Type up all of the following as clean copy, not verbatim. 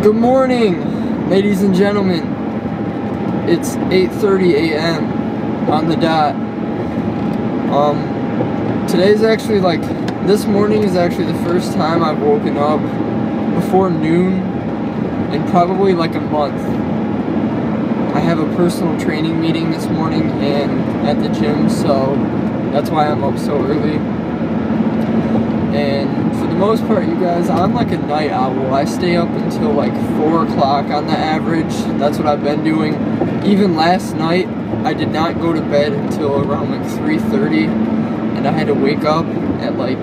Good morning, ladies and gentlemen. It's 8:30 a.m. on the dot. Today's actually this morning is actually the first time I've woken up before noon in probably like a month. I have a personal training meeting this morning and at the gym, so that's why I'm up so early. And for the most part, you guys, I'm like a night owl. I stay up until like 4 o'clock on the average. That's what I've been doing. Even last night, I did not go to bed until around like 3:30, and I had to wake up at like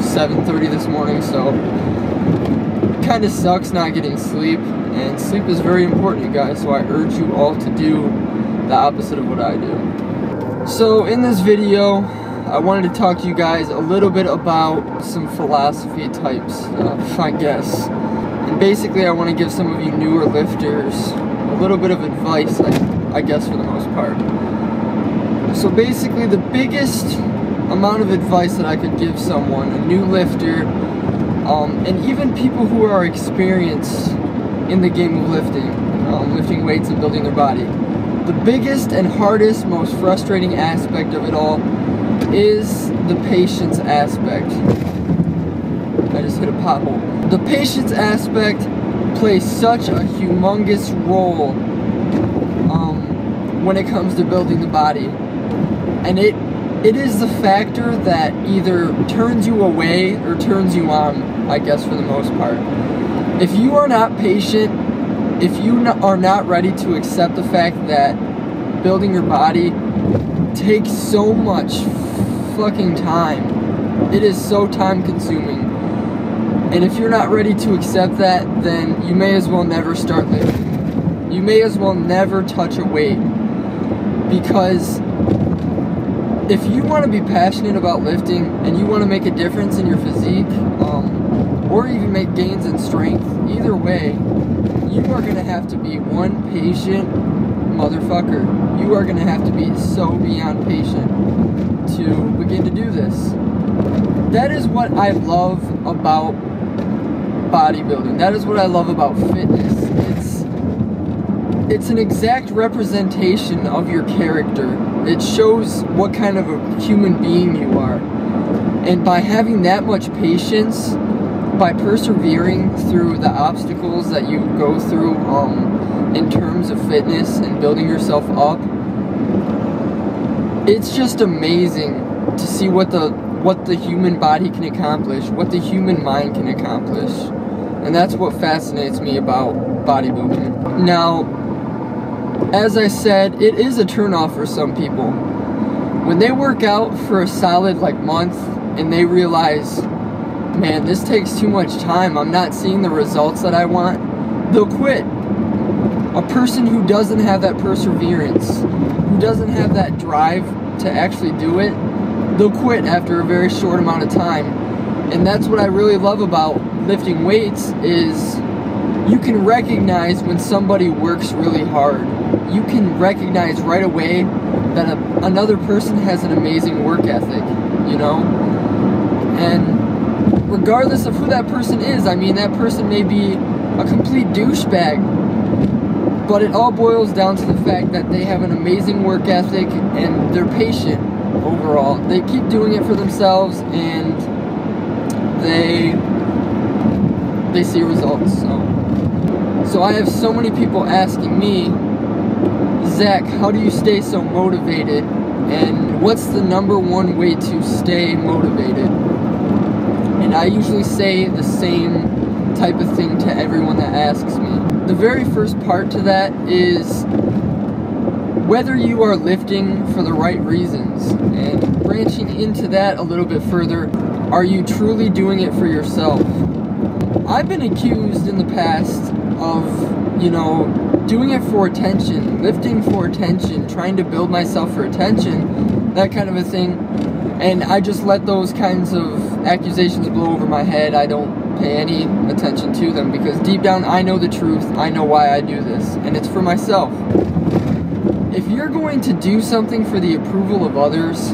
7:30 this morning, so it kind of sucks not getting sleep, and sleep is very important, you guys, so I urge you all to do the opposite of what I do. So in this video, I wanted to talk to you guys a little bit about some philosophy type stuff, I guess. And basically, I want to give some of you newer lifters a little bit of advice, I guess, for the most part. So basically, the biggest amount of advice that I could give someone, a new lifter, and even people who are experienced in the game of lifting, lifting weights and building their body, the biggest and hardest, most frustrating aspect of it all is the patience aspect. I just hit a pothole. The patience aspect plays such a humongous role when it comes to building the body. And it is the factor that either turns you away or turns you on, I guess, for the most part. If you are not patient, if you are not ready to accept the fact that building your body takes so much fucking time, it is so time consuming, and if you're not ready to accept that, then you may as well never start lifting. You may as well never touch a weight, because if you want to be passionate about lifting and you want to make a difference in your physique, or even make gains in strength, either way, you are going to have to be one patient motherfucker. You are going to have to be so beyond patient to begin to do this. That is what I love about bodybuilding. That is what I love about fitness. It's an exact representation of your character. It shows what kind of a human being you are. And by having that much patience, by persevering through the obstacles that you go through in terms of fitness and building yourself up, it's just amazing to see what the human body can accomplish, what the human mind can accomplish. And that's what fascinates me about bodybuilding. Now, as I said, it is a turnoff for some people. When they work out for a solid month and they realize, man, this takes too much time, I'm not seeing the results that I want, they'll quit. A person who doesn't have that perseverance, who doesn't have that drive to actually do it, they'll quit after a very short amount of time. And that's what I really love about lifting weights, is you can recognize when somebody works really hard. You can recognize right away that another person has an amazing work ethic, you know? And regardless of who that person is, I mean, that person may be a complete douchebag, but it all boils down to the fact that they have an amazing work ethic and they're patient overall. They keep doing it for themselves and they see results. So I have so many people asking me, Zach, how do you stay so motivated? And what's the #1 way to stay motivated? And I usually say the same type of thing to everyone that asks me. The very first part to that is whether you are lifting for the right reasons. And branching into that a little bit further, are you truly doing it for yourself? I've been accused in the past of, doing it for attention, lifting for attention, trying to build myself for attention, that kind of a thing. And I just let those kinds of accusations blow over my head. I don't pay any attention to them, because deep down I know the truth. I know why I do this, and it's for myself. If you're going to do something for the approval of others,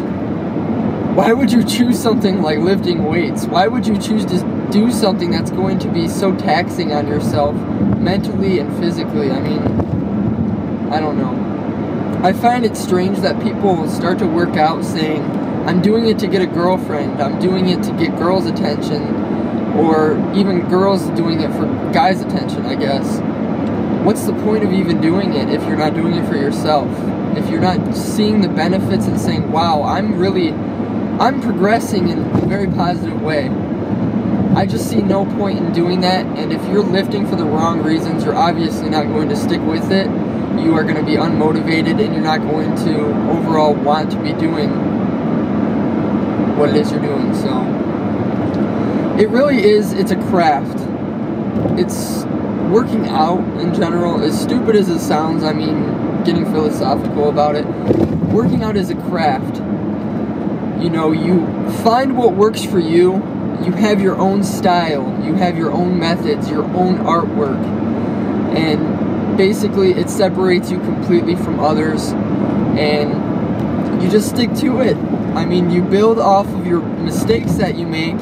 why would you choose something like lifting weights? Why would you choose to do something that's going to be so taxing on yourself mentally and physically. I mean, I don't know. I find it strange that people start to work out saying, I'm doing it to get a girlfriend, I'm doing it to get girls' attention, or even girls doing it for guys' attention, I guess. What's the point of even doing it if you're not doing it for yourself? If you're not seeing the benefits and saying, wow, I'm progressing in a very positive way. I just see no point in doing that, and if you're lifting for the wrong reasons, you're obviously not going to stick with it. You are going to be unmotivated, and you're not going to overall want to be doing what it is you're doing. So it really is, it's a craft. It's working out in general, as stupid as it sounds, I mean, getting philosophical about it, working out is a craft. You know, you find what works for you, you have your own style, you have your own methods, your own artwork, and basically it separates you completely from others, and you just stick to it. I mean, you build off of your mistakes that you make,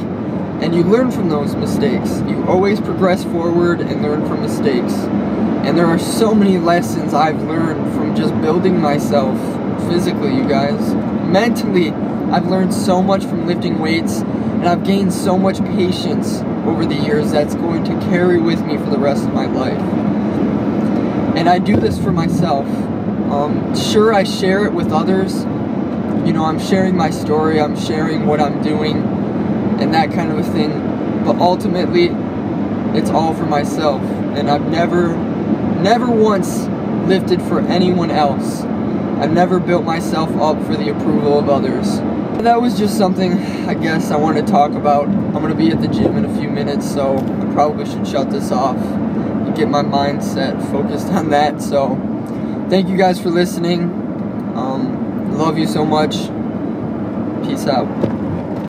and you learn from those mistakes. You always progress forward and learn from mistakes. And there are so many lessons I've learned from just building myself physically, you guys. Mentally, I've learned so much from lifting weights, and I've gained so much patience over the years that's going to carry with me for the rest of my life. And I do this for myself. Sure, I share it with others. You know, I'm sharing my story, I'm sharing what I'm doing, and that kind of a thing. But ultimately, it's all for myself. And I've never once lifted for anyone else. I've never built myself up for the approval of others. That was just something I guess I wanted to talk about. I'm going to be at the gym in a few minutes, so I probably should shut this off and get my mindset focused on that. So thank you guys for listening. Love you so much. Peace out.